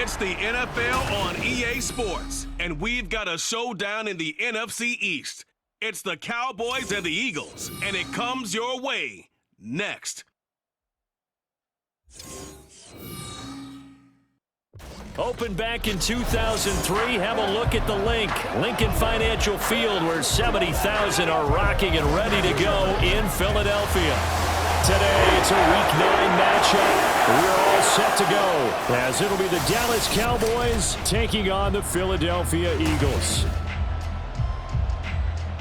It's the NFL on EA Sports, and we've got a showdown in the NFC East. It's the Cowboys and the Eagles, and it comes your way next. Opened back in 2003, have a look at the Lincoln Financial Field, where 70,000 are rocking and ready to go in Philadelphia. Today, it's a Week 9 matchup. We're all set to go, as it'll be the Dallas Cowboys taking on the Philadelphia Eagles.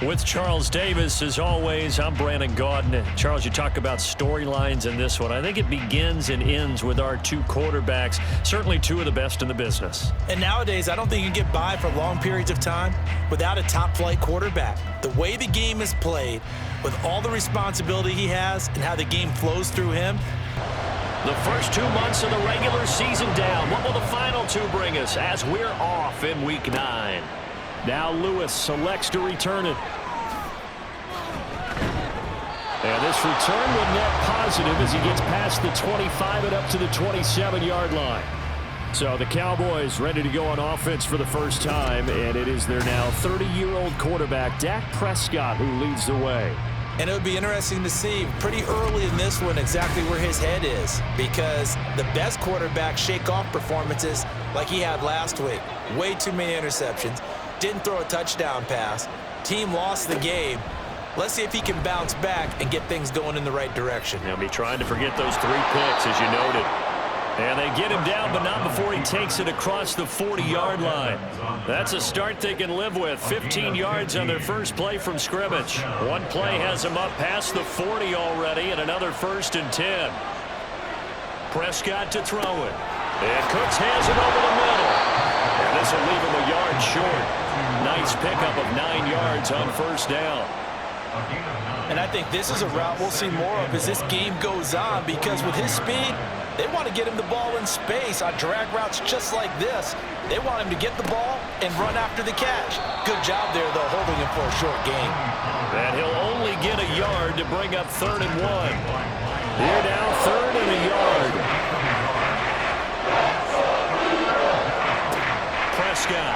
With Charles Davis, as always, I'm Brandon Gaudin. Charles, you talk about storylines in this one. I think it begins and ends with our two quarterbacks, certainly two of the best in the business. And nowadays, I don't think you can get by for long periods of time without a top-flight quarterback. The way the game is played, with all the responsibility he has and how the game flows through him. The first 2 months of the regular season down. What will the final two bring us as we're off in Week 9? Now Lewis selects to return it. And this return will net positive as he gets past the 25 and up to the 27-yard line. So the Cowboys ready to go on offense for the first time, and it is their now 30-year-old quarterback, Dak Prescott, who leads the way. And it would be interesting to see pretty early in this one exactly where his head is, because the best quarterbacks shake off performances like he had last week. Way too many interceptions. Didn't throw a touchdown pass. Team lost the game. Let's see if he can bounce back and get things going in the right direction. He'll be trying to forget those 3 picks, as you noted. And they get him down, but not before he takes it across the 40-yard line. That's a start they can live with. 15 yards on their first play from scrimmage. One play has him up past the 40 already, and another 1st and 10. Prescott to throw it. And Cooks has it over the middle. And this will leave him a yard short. Nice pickup of 9 yards on 1st down. And I think this is a route we'll see more of as this game goes on, because with his speed, they want to get him the ball in space on drag routes just like this. They want him to get the ball and run after the catch. Good job there, though, holding him for a short gain. And he'll only get a yard to bring up 3rd and 1. Here now, 3rd and a yard. Prescott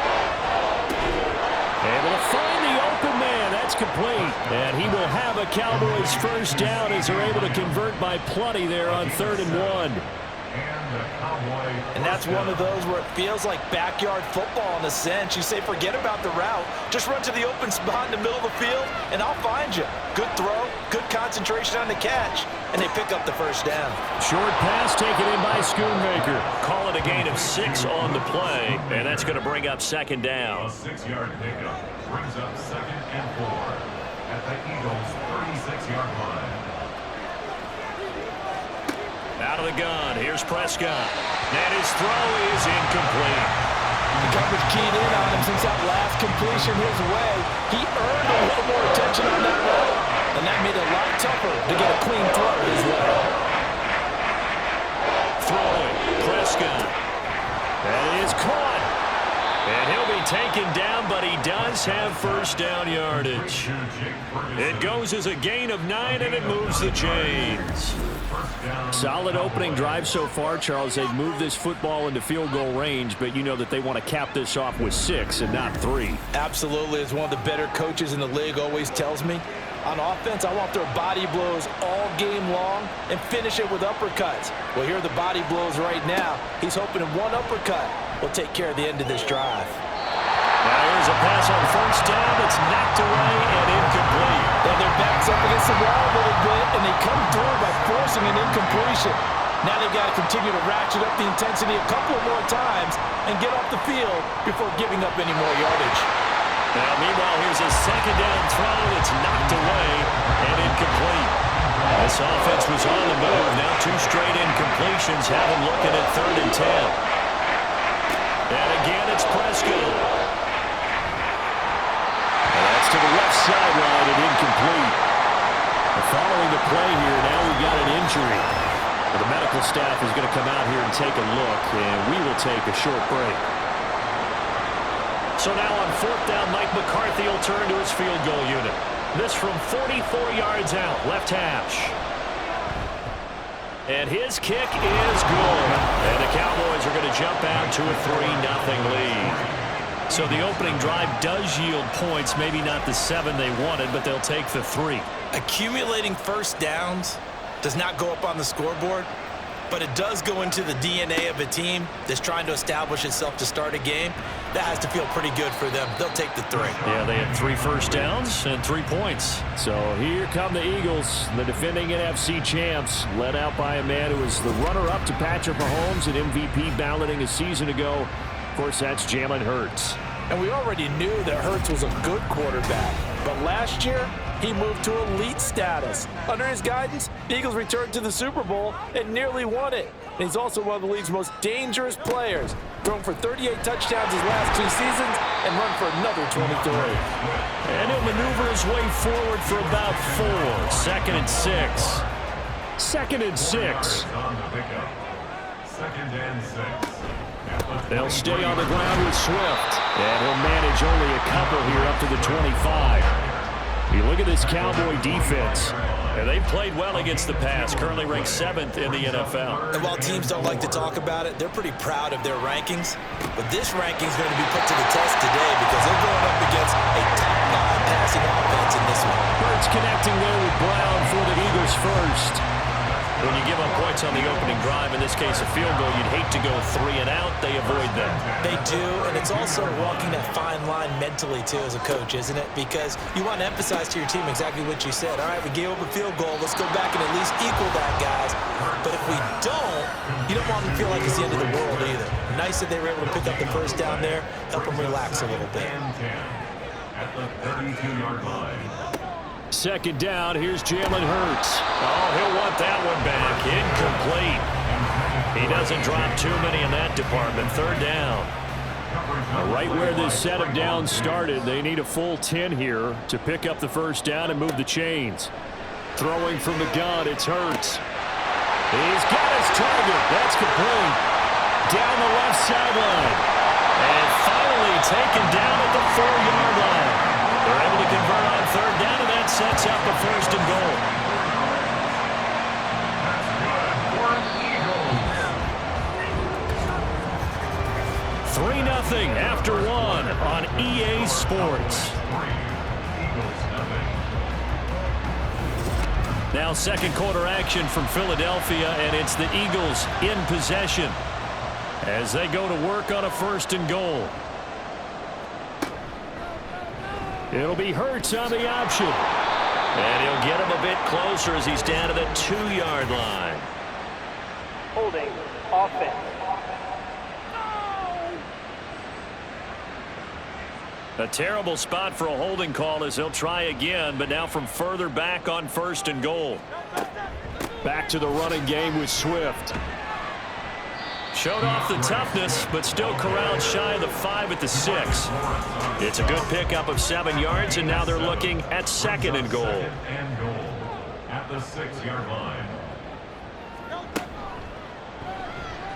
able to find the open man. That's complete. And he will have a Cowboys 1st down as they're able to convert by plenty there on 3rd and 1. And that's one of those where it feels like backyard football in a sense. You say, forget about the route. Just run to the open spot in the middle of the field, and I'll find you. Good throw, good concentration on the catch, and they pick up the 1st down. Short pass taken in by Schoonmaker. Call it a gain of 6 on the play, and that's going to bring up 2nd down. A 6-yard pickup brings up 2nd and 4 at the Eagles' 36-yard line. Out of the gun, here's Prescott. And his throw is incomplete. The coverage keyed in on him since that last completion his way. He earned a little more attention on that route, and that made it a lot tougher to get a clean throw his way. Throwing, Prescott. And it is caught. And he'll be taken down, but he does have 1st down yardage. It goes as a gain of 9, and it moves the chains. Solid opening drive so far, Charles. They've moved this football into field goal range, but you know that they want to cap this off with 6 and not 3. Absolutely. As one of the better coaches in the league always tells me, on offense, I want their body blows all game long and finish it with uppercuts. Well, here are the body blows right now. He's hoping one uppercut will take care of the end of this drive. Now here's a pass on 1st down that's knocked away and incomplete. Now their back's up against the wall a little bit, and they come through by forcing an incompletion. Now they've got to continue to ratchet up the intensity a couple more times and get off the field before giving up any more yardage. Now meanwhile, here's a 2nd down throw that's knocked away and incomplete. This offense was on the move. Now 2 straight incompletions have them looking at 3rd and 10. And again, it's Prescott. To the left sideline and incomplete. Following the play here, now we've got an injury. The medical staff is going to come out here and take a look, and we will take a short break. So now on 4th down, Mike McCarthy will turn to his field goal unit. This from 44 yards out, left hash. And his kick is good. And the Cowboys are going to jump out to a 3-0 lead. So the opening drive does yield points, maybe not the 7 they wanted, but they'll take the 3. Accumulating first downs does not go up on the scoreboard, but it does go into the DNA of a team that's trying to establish itself to start a game. That has to feel pretty good for them. They'll take the 3. Yeah, they had 3 first downs and 3 points. So here come the Eagles, the defending NFC champs, led out by a man who was the runner-up to Patrick Mahomes and MVP balloting a season ago. Of course, that's Jalen Hurts. And we already knew that Hurts was a good quarterback, but last year, he moved to elite status. Under his guidance, the Eagles returned to the Super Bowl and nearly won it. And he's also one of the league's most dangerous players, thrown for 38 touchdowns his last 2 seasons and run for another 23. And he'll maneuver his way forward for about 4. 2nd and 6. 2nd and 6. They'll stay on the ground with Swift. And he'll manage only a couple here up to the 25. You look at this Cowboy defense, and they've played well against the pass, currently ranked 7th in the NFL. And while teams don't like to talk about it, they're pretty proud of their rankings. But this ranking is going to be put to the test today because they're going up against a top-9 passing offense in this one. Hurts connecting there with Brown for the Eagles first. When you give up points on the opening drive, in this case a field goal, you'd hate to go 3 and out. They avoid that. They do, and it's also walking that fine line mentally, too, as a coach, isn't it? Because you want to emphasize to your team exactly what you said. All right, we gave up a field goal. Let's go back and at least equal that, guys. But if we don't, you don't want them to feel like it's the end of the world either. Nice that they were able to pick up the first down there, help them relax a little bit. At the 32-yard line. 2nd down, here's Jalen Hurts. Oh, he'll want that one back. Incomplete. He doesn't drop too many in that department. 3rd down. Right where this set of downs started, they need a full 10 here to pick up the first down and move the chains. Throwing from the gun, it's Hurts. He's got his target. That's complete. Down the left sideline. And finally taken down at the 4-yard line. They're able to convert on 3rd down, and that sets up a 1st and goal. That's good. 3-0 after 1 on EA Sports. Now 2nd quarter action from Philadelphia, and it's the Eagles in possession as they go to work on a 1st and goal. It'll be Hurts on the option. And he'll get him a bit closer as he's down to the 2-yard line. Holding offense. A terrible spot for a holding call as he'll try again, but now from further back on 1st and goal. Back to the running game with Swift. Showed off the toughness, but still corralled shy of the 5 at the 6. It's a good pickup of 7 yards, and now they're looking at 2nd and goal. At the 6-yard line.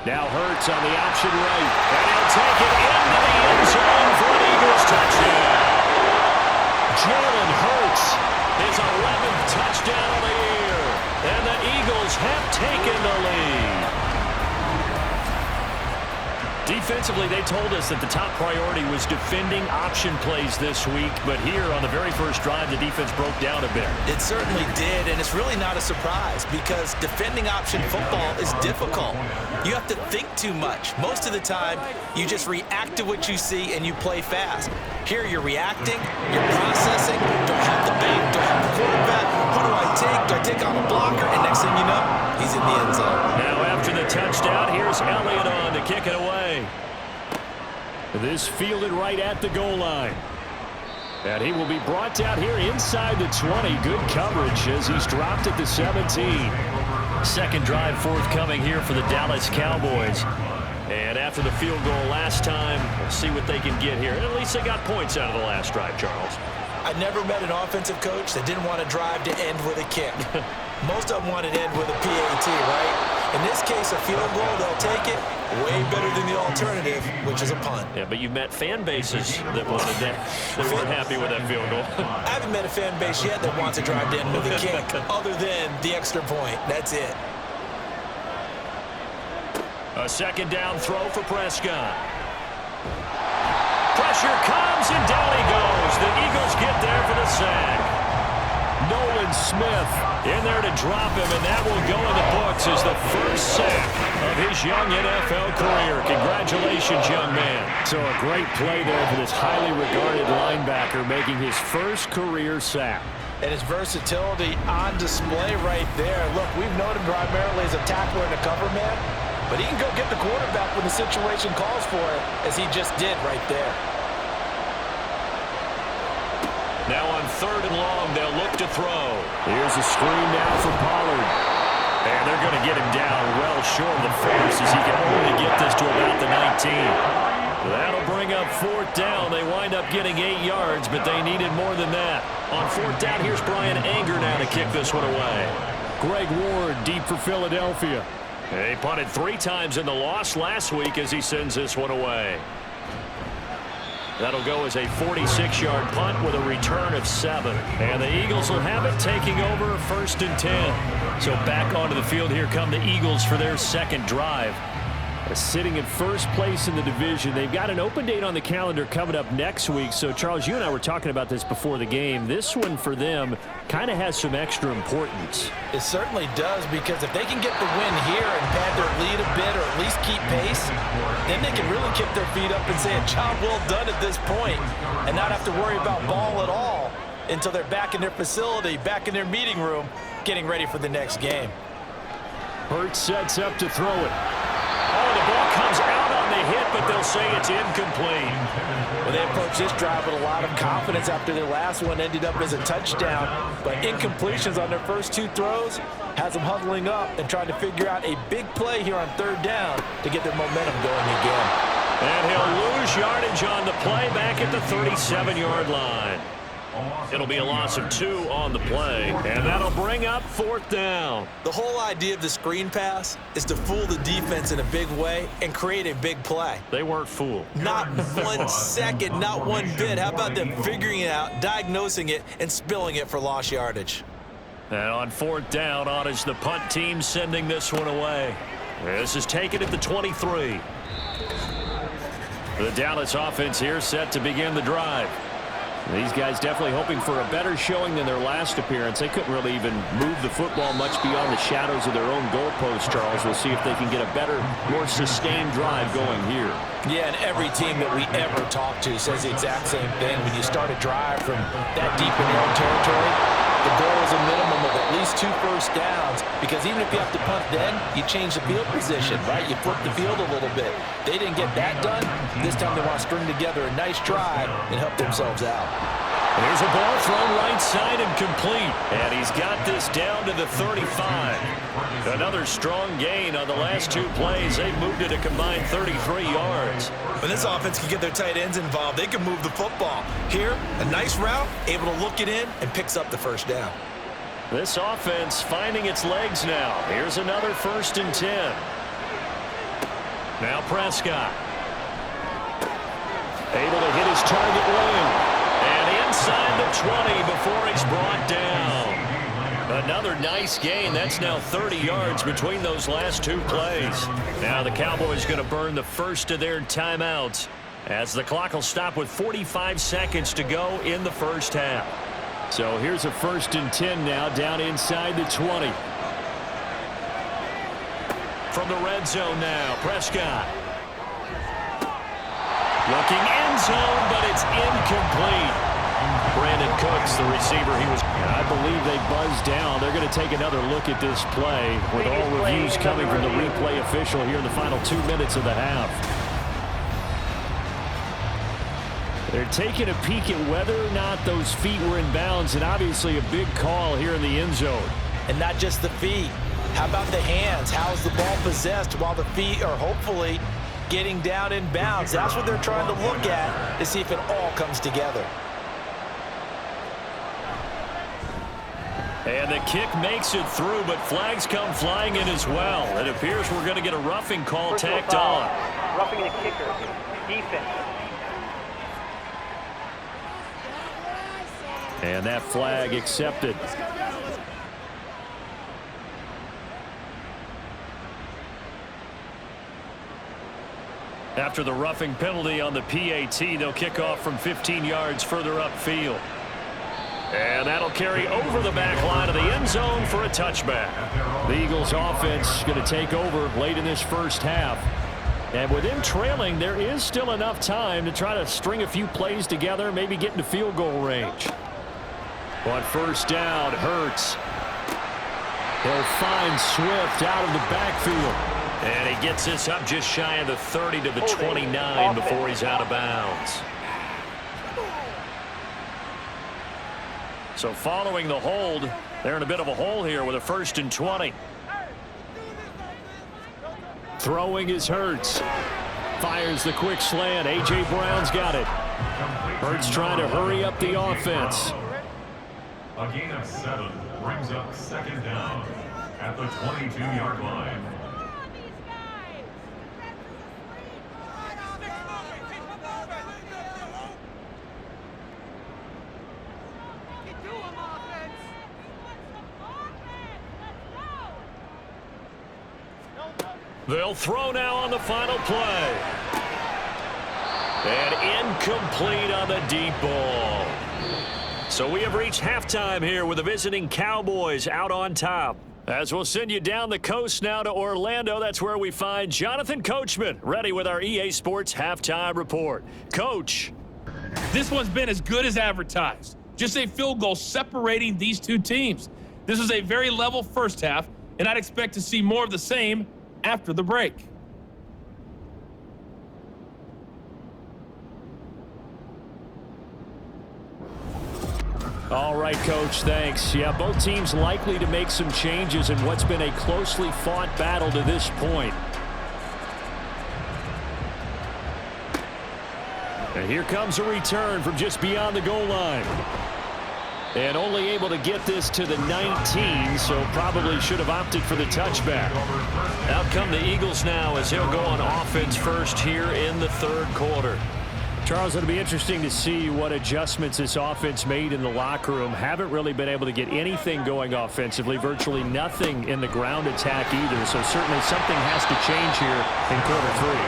Now Hurts on the option right, and he'll take it into the end zone for an Eagles touchdown. Jalen Hurts, his 11th touchdown of the year, and the Eagles have taken the lead. Defensively, they told us that the top priority was defending option plays this week, but here on the very first drive, the defense broke down a bit. It certainly did, and it's really not a surprise because defending option football is difficult. You have to think too much. Most of the time, you just react to what you see and you play fast. Here, you're reacting, you're processing, don't have the bank, don't have the quarterback. Who do I take? Do I take on a blocker? And next thing you know, he's in the end zone. Now after the touchdown, here's Elliott on to kick it away. This fielded right at the goal line. And he will be brought down here inside the 20. Good coverage as he's dropped at the 17. 2nd drive forthcoming here for the Dallas Cowboys. And after the field goal last time, we'll see what they can get here. And at least they got points out of the last drive, Charles. I never met an offensive coach that didn't want to drive to end with a kick. Most of them want to end with a PAT, right? In this case, a field goal, they'll take it. Way better than the alternative, which is a punt. Yeah, but you've met fan bases that wanted that, that weren't happy with that field goal. I haven't met a fan base yet that wants to drive to end with a kick, other than the extra point. That's it. A second down throw for Prescott. Pressure comes, and down he goes. The Eagles get there for the sack. Nolan Smith in there to drop him, and that will go in the books as the first sack of his young NFL career. Congratulations, young man. So a great play there for this highly regarded linebacker making his first career sack. And his versatility on display right there. Look, we've known him primarily as a tackler and a cover man, but he can go get the quarterback when the situation calls for it, as he just did right there. Now on 3rd and long, they'll look to throw. Here's a screen now for Pollard. And they're going to get him down well short of the force as he can only get this to about the 19. That'll bring up 4th down. They wind up getting 8 yards, but they needed more than that. On 4th down, here's Brian Anger now to kick this one away. Greg Ward deep for Philadelphia. He punted 3 times in the loss last week as he sends this one away. That'll go as a 46-yard punt with a return of 7. And the Eagles will have it, taking over 1st and 10. So back onto the field here come the Eagles for their second drive. Sitting in first place in the division. They've got an open date on the calendar coming up next week. So, Charles, you and I were talking about this before the game. This one for them kind of has some extra importance. It certainly does, because if they can get the win here and pad their lead a bit, or at least keep pace, then they can really kick their feet up and say a job well done at this point and not have to worry about ball at all until they're back in their facility, back in their meeting room, getting ready for the next game. Hurts sets up to throw it. Oh, the ball comes out on the hit, but they'll say it's incomplete. Well, they approached this drive with a lot of confidence after their last one ended up as a touchdown. But incompletions on their first 2 throws has them huddling up and trying to figure out a big play here on 3rd down to get their momentum going again. And he'll lose yardage on the play back at the 37-yard line. It'll be a loss of 2 on the play, and that'll bring up 4th down. The whole idea of the screen pass is to fool the defense in a big way and create a big play. They weren't fooled. Not 1 second, not 1 bit. How about them figuring it out, diagnosing it, and spilling it for lost yardage? And on 4th down, on is the punt team sending this one away. This is taken at the 23. The Dallas offense here set to begin the drive. These guys definitely hoping for a better showing than their last appearance. They couldn't really even move the football much beyond the shadows of their own goalpost, Charles. We'll see if they can get a better, more sustained drive going here. Yeah, and every team that we ever talk to says the exact same thing. When you start a drive from that deep in your own territory, the goal is a minimum of at least 2 first downs, because even if you have to punt then, you change the field position, right? You flip the field a little bit. They didn't get that done. This time they want to string together a nice drive and help themselves out. Here's a ball thrown right side and complete. And he's got this down to the 35. Another strong gain on the last 2 plays. They moved it a combined 33 yards. When this offense can get their tight ends involved, they can move the football. Here, a nice route, able to look it in, and picks up the first down. This offense finding its legs now. Here's another 1st and 10. Now Prescott. Able to hit his target wing. And inside the 20 before he's brought down. Another nice gain. That's now 30 yards between those last 2 plays. Now the Cowboys going to burn the first of their timeouts, as the clock will stop with 45 seconds to go in the first half. So here's a 1st and 10 now, down inside the 20. From the red zone now, Prescott. Looking end zone, but it's incomplete. Brandon Cooks, the receiver, I believe they buzzed down. They're going to take another look at this play, with all reviews coming from the replay official here in the final 2 minutes of the half. They're taking a peek at whether or not those feet were in bounds, and obviously a big call here in the end zone. And not just the feet. How about the hands? How's the ball possessed while the feet are hopefully getting down in bounds? That's what they're trying to look at to see if it all comes together. And the kick makes it through, but flags come flying in as well. It appears we're going to get a roughing call tacked on. Roughing the kicker. Defense. And that flag accepted. After the roughing penalty on the PAT, they'll kick off from 15 yards further upfield. And that'll carry over the back line of the end zone for a touchback. The Eagles offense going to take over late in this first half. And with them trailing, there is still enough time to try to string a few plays together, maybe get into field goal range. On first down, Hurts. He'll find Swift out of the backfield. And he gets this up just shy of the 30 to the 29 before he's out of bounds. So following the hold, they're in a bit of a hole here with a 1st and 20. Throwing is Hurts. Fires the quick slant. A.J. Brown's got it. Hurts trying to hurry up the offense. A gain of 7 brings up 2nd down at the 22-yard line. They'll throw now on the final play. And incomplete on the deep ball. So we have reached halftime here with the visiting Cowboys out on top. As we'll send you down the coast now to Orlando, that's where we find Jonathan Coachman ready with our EA Sports halftime report. Coach. This one's been as good as advertised. Just a field goal separating these two teams. This was a very level first half, and I'd expect to see more of the same after the break. All right, Coach, thanks. Yeah, both teams likely to make some changes in what's been a closely fought battle to this point. And here comes a return from just beyond the goal line. And only able to get this to the 19, so probably should have opted for the touchback. Out come the Eagles now as he'll go on offense first here in the 3rd quarter. Charles, it'll be interesting to see what adjustments this offense made in the locker room. Haven't really been able to get anything going offensively, virtually nothing in the ground attack either, so certainly something has to change here in quarter 3.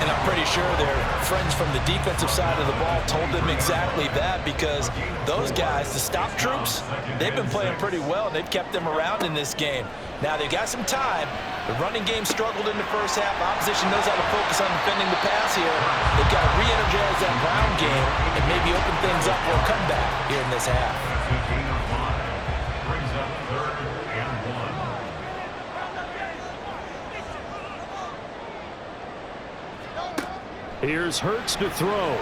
And I'm pretty sure their friends from the defensive side of the ball told them exactly that, because those guys, the stop troops, they've been playing pretty well, and they've kept them around in this game. Now, they've got some time. The running game struggled in the first half. Opposition knows how to focus on defending the pass here. They've got to re-energize that ground game and maybe open things up for a comeback here in this half. Brings up 3rd and 1. Here's Hurts to throw. Oh,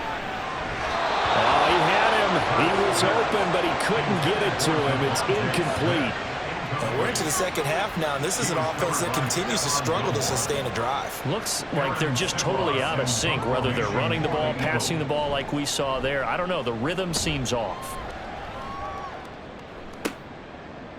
he had him. He was open, but he couldn't get it to him. It's incomplete. And we're into the second half now, and this is an offense that continues to struggle to sustain a drive. Looks like they're just totally out of sync, whether they're running the ball, passing the ball like we saw there. I don't know. The rhythm seems off.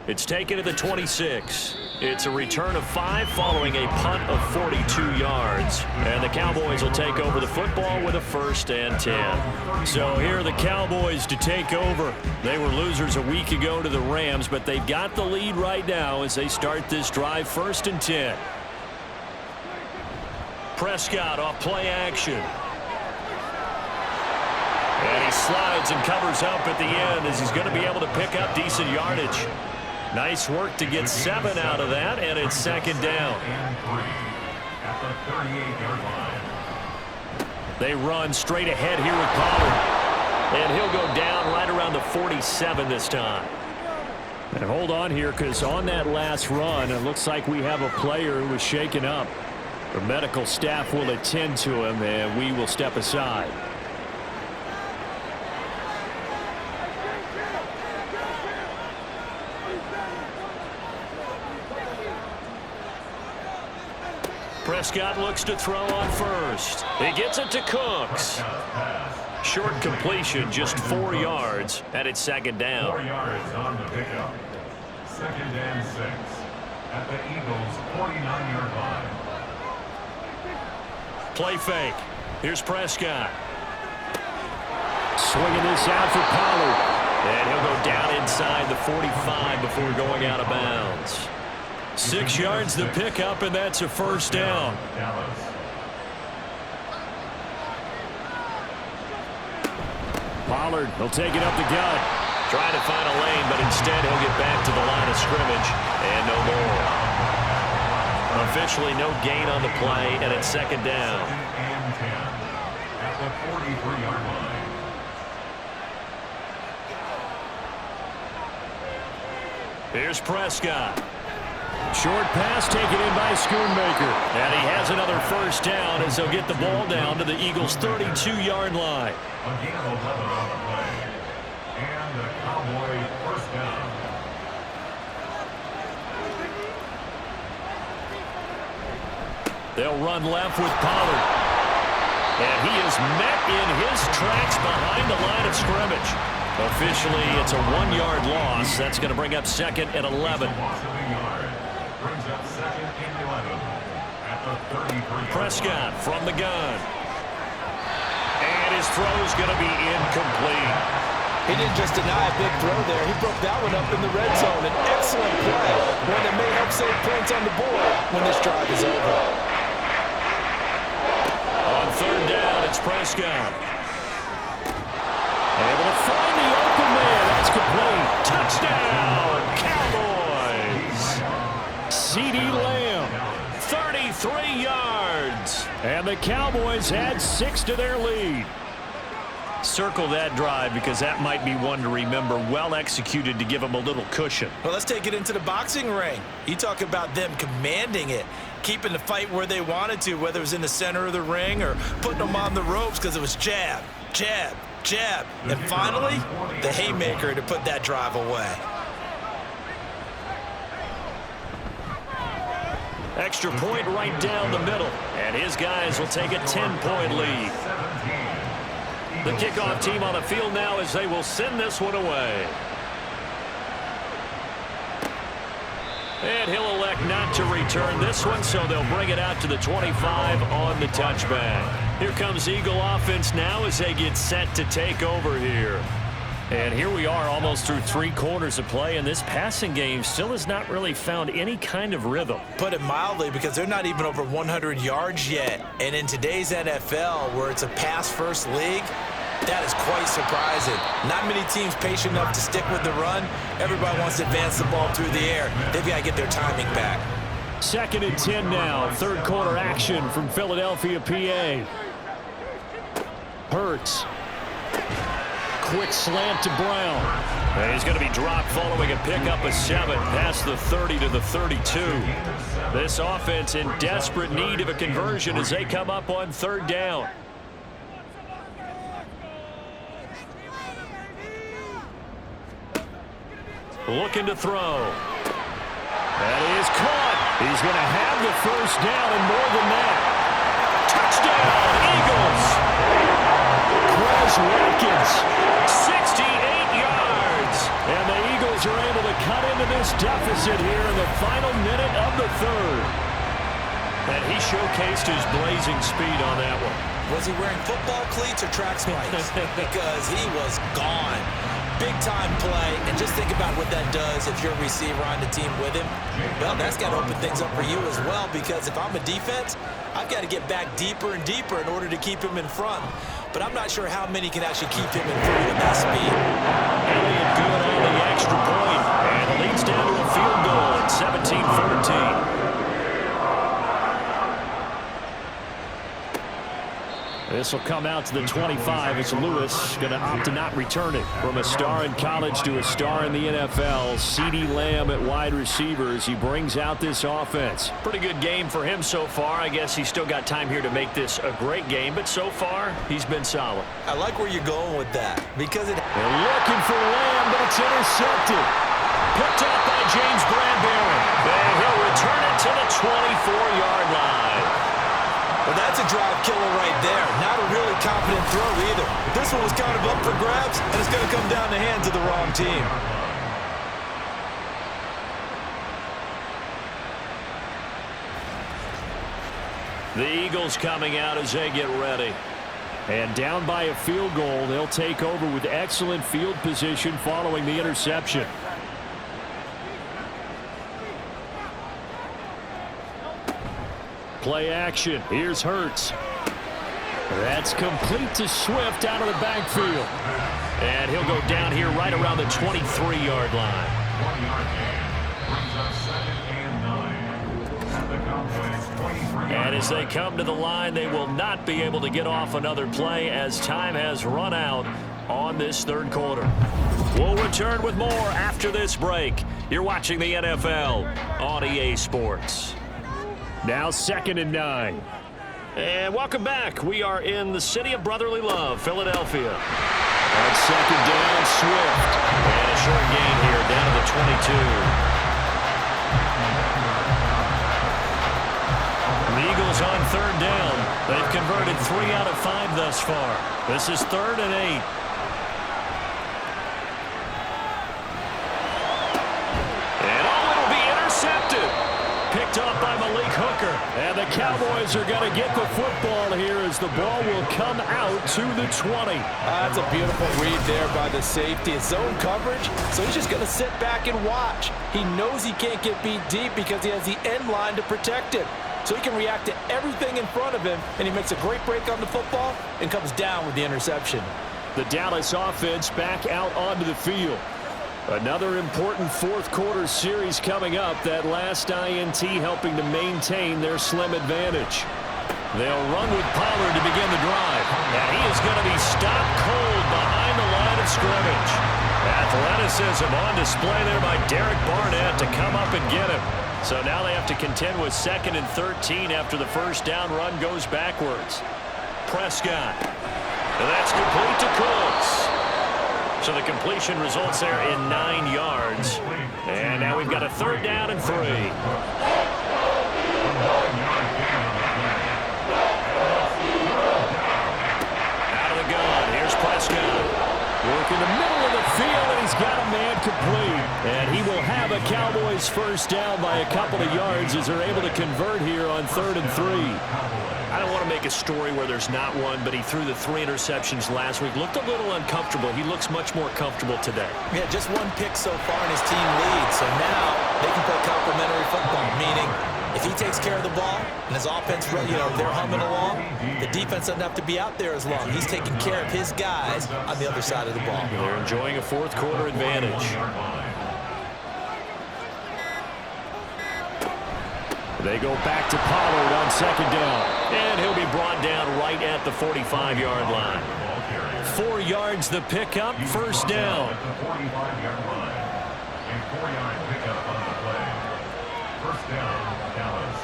It's taken to the 26. It's a return of 5 following a punt of 42 yards. And the Cowboys will take over the football with a 1st and 10. So here are the Cowboys to take over. They were losers a week ago to the Rams, but they've got the lead right now as they start this drive 1st and 10. Prescott off play action. And he slides and covers up at the end as he's going to be able to pick up decent yardage. Nice work to get 7 out of that, and it's 2nd down. At the 38-yard line. They run straight ahead here with Pollard. And he'll go down right around the 47 this time. And hold on here, because on that last run, it looks like we have a player who was shaken up. The medical staff will attend to him, and we will step aside. Prescott looks to throw on first. He gets it to Cooks. Short completion, just 4 yards, and it's 2nd down. 4 yards on the pickup. 2nd and 6 at the Eagles' 49-yard line. Play fake. Here's Prescott. Swinging this out for Pollard. And he'll go down inside the 45 before going out of bounds. 6 yards the pickup, and that's a 1st down. Pollard will take it up the gut. Trying to find a lane, but instead he'll get back to the line of scrimmage. And no more. Officially no gain on the play, and it's second down. And 10 at the 43-yard line. Here's Prescott. Short pass taken in by Schoonmaker. And he has another first down as he'll get the ball down to the Eagles' 32-yard line. Again, 11 on the play. And the Cowboys first down. They'll run left with Pollard. And he is met in his tracks behind the line of scrimmage. Officially, it's a 1-yard loss. That's going to bring up second and 11. Loss of a yard. Brings up second and 11 at the 33. Prescott from the gun. And his throw's going to be incomplete. He didn't just deny a big throw there. He broke that one up in the red zone. An excellent play. One that may help save points on the board when this drive is over. On third down, it's Prescott. Able to find the open man. That's complete. Touchdown, Cowboys. CeeDee Lamb, 33 yards. And the Cowboys add 6 to their lead. Circle that drive because that might be one to remember. Well executed to give them a little cushion. Well, let's take it into the boxing ring. You talk about them commanding it, keeping the fight where they wanted to, whether it was in the center of the ring or putting them on the ropes because it was jab, jab, jab. And finally, the haymaker to put that drive away. Extra point right down the middle. And his guys will take a 10-point lead. The kickoff team on the field now as they will send this one away. And he'll elect not to return this one, so they'll bring it out to the 25 on the touchback. Here comes Eagle offense now as they get set to take over here. And here we are almost through 3 quarters of play, and this passing game still has not really found any kind of rhythm. Put it mildly, because they're not even over 100 yards yet. And in today's NFL, where it's a pass-first league, that is quite surprising. Not many teams patient enough to stick with the run. Everybody wants to advance the ball through the air. They've got to get their timing back. Second and 10 now. Third quarter action from Philadelphia, PA. Hurts. Quick slant to Brown. And he's going to be dropped following a pickup of 7 past the 30 to the 32. This offense in desperate need of a conversion as they come up on third down. Looking to throw. That is caught. He's going to have the first down and more than that. Touchdown, Eagles. Chris Watkins, 68 yards. And the Eagles are able to cut into this deficit here in the final minute of the third. And he showcased his blazing speed on that one. Was he wearing football cleats or track spikes? Because he was gone. Big-time play, and just think about what that does if you're a receiver on the team with him. Well, that's got to open things up for you as well, because if I'm a defense, I've got to get back deeper and deeper in order to keep him in front. But I'm not sure how many can actually keep him in front with that speed. Elliott good on the extra point, and it leads down to a field goal at 17-14. This will come out to the 25 as Lewis going to opt to not return it. From a star in college to a star in the NFL, CeeDee Lamb at wide receiver as he brings out this offense. Pretty good game for him so far. I guess he's still got time here to make this a great game, but so far he's been solid. I like where you're going with that, because they're looking for Lamb, but it's intercepted. Picked up by James Bradbury. And he'll return it to the 24-yard line. Well, that's a drive killer right there. Not a really confident throw either. This one was kind of up for grabs, and it's going to come down the hands of the wrong team. The Eagles coming out as they get ready. And down by a field goal, they'll take over with excellent field position following the interception. Play action. Here's Hurts. That's complete to Swift out of the backfield. And he'll go down here right around the 23-yard line. 1-yard gain. Brings up 2nd and 9. At the Cowboys' 23-yard And as they line. come to the line, they will not be able to get off another play as time has run out on this third quarter. We'll return with more after this break. You're watching the NFL on EA Sports. Now 2nd and 9. And welcome back. We are in the city of brotherly love, Philadelphia. On 2nd down, Swift. And a short gain here down to the 22. The Eagles on 3rd down. They've converted 3 out of 5 thus far. This is 3rd and 8. And it'll be intercepted. Picked up by Malik Hooker. And the Cowboys are going to get the football here as the ball will come out to the 20. That's a beautiful read there by the safety. It's zone coverage, so he's just going to sit back and watch. He knows he can't get beat deep because he has the end line to protect him. So he can react to everything in front of him, and he makes a great break on the football and comes down with the interception. The Dallas offense back out onto the field. Another important fourth quarter series coming up. That last INT helping to maintain their slim advantage. They'll run with Pollard to begin the drive. And he is going to be stopped cold behind the line of scrimmage. Athleticism on display there by Derek Barnett to come up and get him. So now they have to contend with 2nd and 13 after the first down run goes backwards. Prescott. And that's complete to Cooks. So the completion results there in 9 yards. And now we've got a 3rd down and 3. Out of the gun. Here's Prescott. Work in the middle of the field, and he's got a man complete. And he will have a Cowboys first down by a couple of yards as they're able to convert here on 3rd and 3. I don't want to make a story where there's not one, but he threw the 3 interceptions last week. Looked a little uncomfortable. He looks much more comfortable today. Yeah, just 1 pick so far and his team leads. So now they can play complementary football, meaning if he takes care of the ball and his offense, they're humming along, the defense doesn't have to be out there as long. He's taking care of his guys on the other side of the ball. They're enjoying a fourth quarter advantage. They go back to Pollard on 2nd down. And he'll be brought down right at the 45-yard line. 4 yards the pickup, first down. 45-yard line. And 4-yard pickup on the play. First down, Dallas.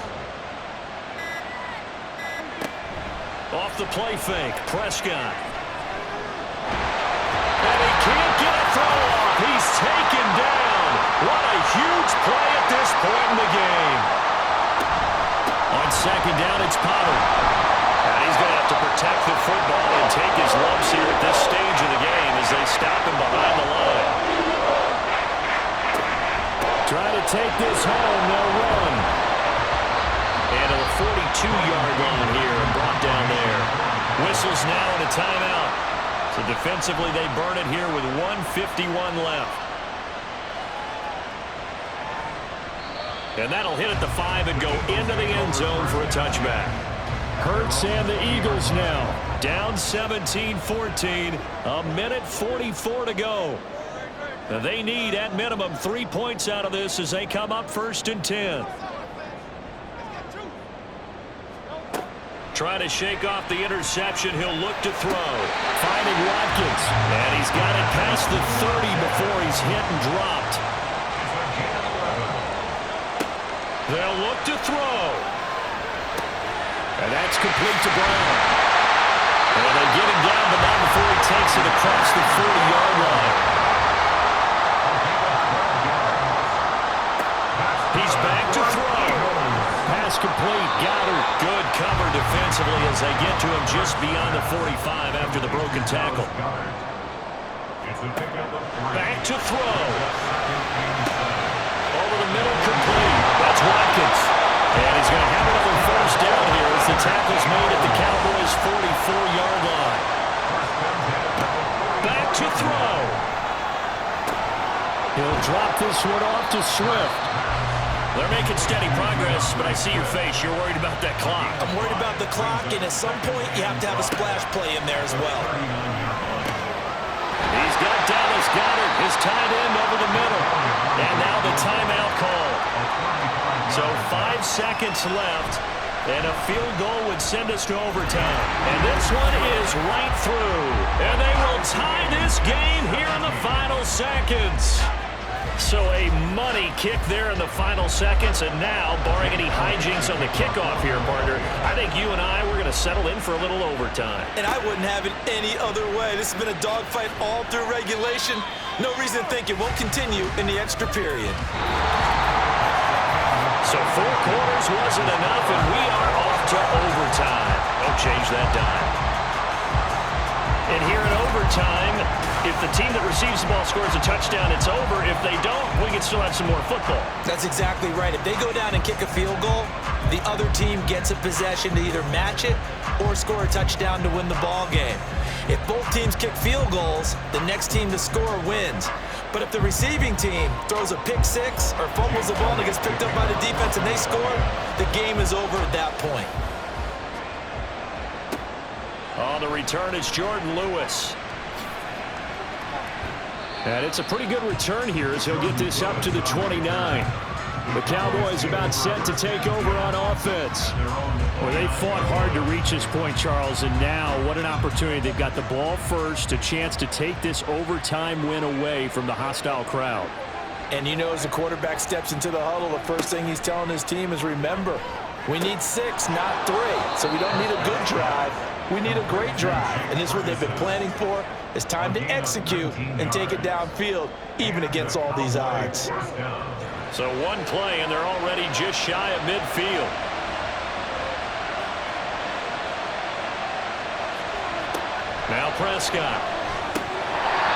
Off the play fake, Prescott. And he can't get a throw off. He's taken down. What a huge play at this point in the game. On 2nd down, it's Pollard. And he's going to have to protect the football and take his lumps here at this stage of the game as they stop him behind the line. Try to take this home, they'll run. And to the 42-yard line here and brought down there. Whistles now and a timeout. So defensively, they burn it here with 1:51 left. And that'll hit at the 5 and go into the end zone for a touchback. Hurts and the Eagles now. Down 17-14, a minute 44 to go. Now they need, at minimum, 3 points out of this as they come up 1st and 10. Trying to shake off the interception, he'll look to throw. Finding Watkins. And he's got it past the 30 before he's hit and dropped. They'll look to throw. And that's complete to Brown. And they get him down, but not before he takes it across the 40-yard line. He's back to throw. Pass complete. Got it. Good cover defensively as they get to him just beyond the 45 after the broken tackle. Back to throw. Over the middle, complete. That's Watkins. And he's going to have another first down here as the tackle's made at the Cowboys' 44-yard line. Back to throw. He'll drop this one off to Swift. They're making steady progress, but I see your face. You're worried about that clock. I'm worried about the clock, and at some point, you have to have a splash play in there as well. He's He's got Dallas Goedert, his tight end, over the middle. And now the timeout call. So 5 seconds left, and a field goal would send us to overtime. And this one is right through. And they will tie this game here in the final seconds. So a money kick there in the final seconds, and now, barring any hijinks on the kickoff here, partner, I think you and I, we're going to settle in for a little overtime. And I wouldn't have it any other way. This has been a dogfight all through regulation. No reason to think it won't continue in the extra period. So 4 quarters wasn't enough, and we are off to overtime. Don't change that dime. And here in overtime, if the team that receives the ball scores a touchdown, it's over. If they don't, we can still have some more football. That's exactly right. If they go down and kick a field goal, the other team gets a possession to either match it or score a touchdown to win the ball game. If both teams kick field goals, the next team to score wins. But if the receiving team throws a pick six or fumbles the ball and it gets picked up by the defense and they score, the game is over at that point. On the return, it's Jordan Lewis. And it's a pretty good return here as he'll get this up to the 29. The Cowboys about set to take over on offense. Well, they fought hard to reach this point, Charles, and now what an opportunity. They've got the ball first, a chance to take this overtime win away from the hostile crowd. And you know, as the quarterback steps into the huddle, the first thing he's telling his team is, remember, we need 6, not 3. So we don't need a good drive. We need a great drive. And this is what they've been planning for. It's time to execute and take it downfield, even against all these odds. So one play, and they're already just shy of midfield. Now Prescott.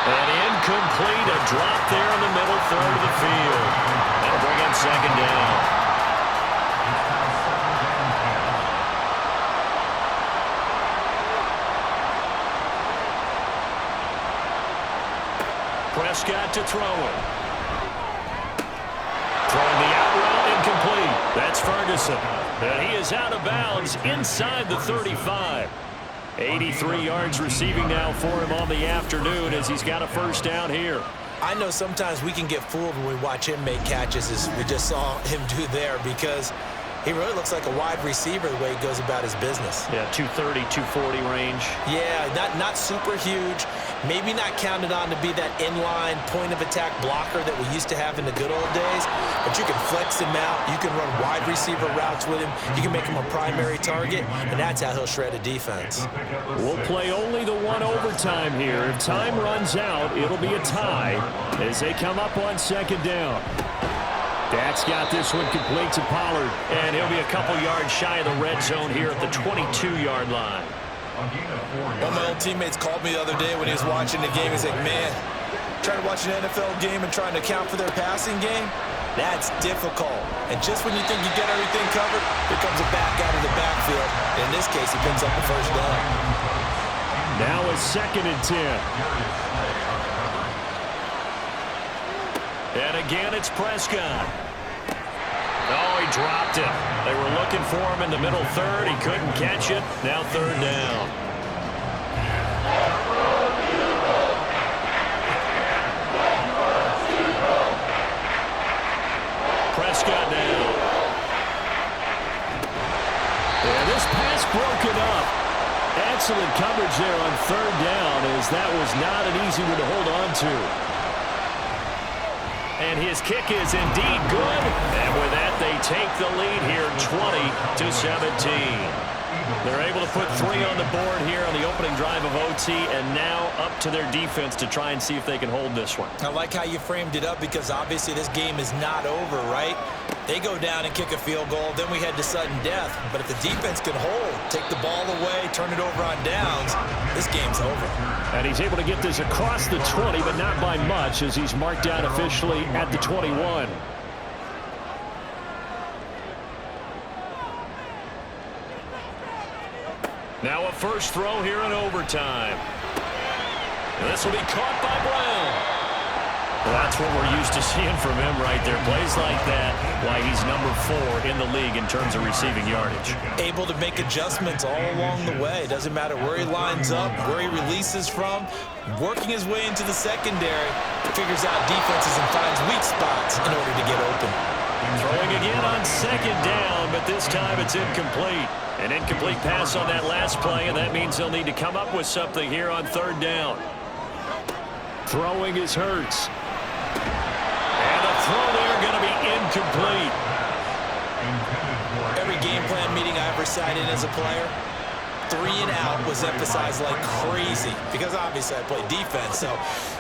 And incomplete, a drop there in the middle third of the field. That'll bring in second down. Prescott to throw it. Throwing the out route, incomplete. That's Ferguson. And he is out of bounds inside the 35. 83 yards receiving now for him on the afternoon as he's got a first down here. I know sometimes we can get fooled when we watch him make catches, as we just saw him do there, because he really looks like a wide receiver the way he goes about his business. Yeah, 230, 240 range. Yeah, not super huge. Maybe not counted on to be that inline point-of-attack blocker that we used to have in the good old days, but you can flex him out. You can run wide receiver routes with him. You can make him a primary target, and that's how he'll shred a defense. We'll play only the one overtime here. If time runs out, it'll be a tie as they come up on second down. Dak's got this one complete to Pollard, and he'll be a couple yards shy of the red zone here at the 22-yard line. One of my old teammates called me the other day when he was watching the game. He's like, man, trying to watch an NFL game and trying to account for their passing game, that's difficult. And just when you think you get everything covered, here comes a back out of the backfield. And in this case, he picks up the first down. Now it's 2nd and 10. And again, it's Prescott. Oh, he dropped it. They were looking for him in the middle third. He couldn't catch it. Now 3rd down. Prescott now. And this pass broken up. Excellent coverage there on 3rd down, as that was not an easy one to hold on to. And his kick is indeed good. And with that, they take the lead here 20-17. They're able to put 3 on the board here on the opening drive of OT, and now up to their defense to try and see if they can hold this one. I like how you framed it up, because obviously this game is not over, right? They go down and kick a field goal, then we head to sudden death. But if the defense can hold, take the ball away, turn it over on downs, this game's over. And he's able to get this across the 20, but not by much, as he's marked down officially at the 21. Now a first throw here in overtime. And this will be caught by Brown. Well, that's what we're used to seeing from him right there. Plays like that, why he's number 4 in the league in terms of receiving yardage. Able to make adjustments all along the way. Doesn't matter where he lines up, where he releases from. Working his way into the secondary, figures out defenses and finds weak spots in order to get open. Throwing again on 2nd down, but this time it's incomplete. An incomplete pass on that last play, and that means they'll need to come up with something here on 3rd down. Throwing is Hurts. And the throw there going to be incomplete. Every game plan meeting I ever sat in as a player, 3 and out was emphasized like crazy because obviously I play defense, so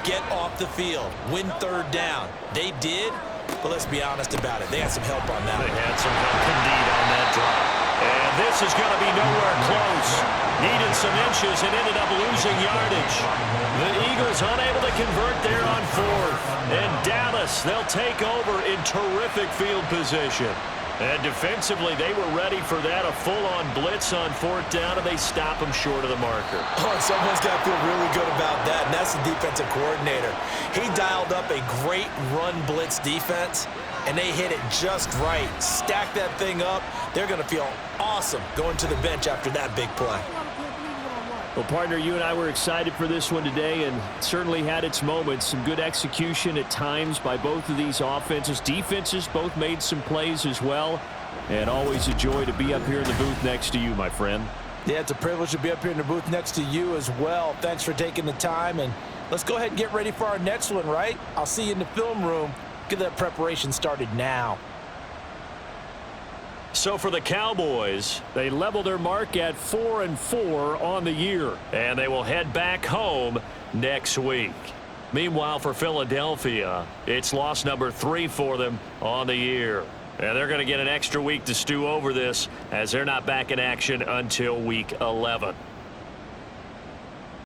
get off the field, win 3rd down. They did, but let's be honest about it. They had some help on that. They had some help indeed on that drive. And this is going to be nowhere close. Needed some inches and ended up losing yardage. The Eagles unable to convert there on 4th. And Dallas, they'll take over in terrific field position. And defensively, they were ready for that, a full-on blitz on 4th down, and they stop them short of the marker. Oh, and someone's got to feel really good about that, and that's the defensive coordinator. He dialed up a great run blitz defense, and they hit it just right. Stack that thing up. They're going to feel awesome going to the bench after that big play. Well, partner, you and I were excited for this one today, and certainly had its moments. Some good execution at times by both of these offenses. Defenses both made some plays as well, and always a joy to be up here in the booth next to you, my friend. Yeah, it's a privilege to be up here in the booth next to you as well. Thanks for taking the time, and let's go ahead and get ready for our next one, right? I'll see you in the film room. Get that preparation started now. So for the Cowboys, They level their mark at 4-4 on the year. and they will head back home next week. Meanwhile, for Philadelphia, it's loss number 3 for them on the year. And they're going to get an extra week to stew over this as they're not back in action until week 11.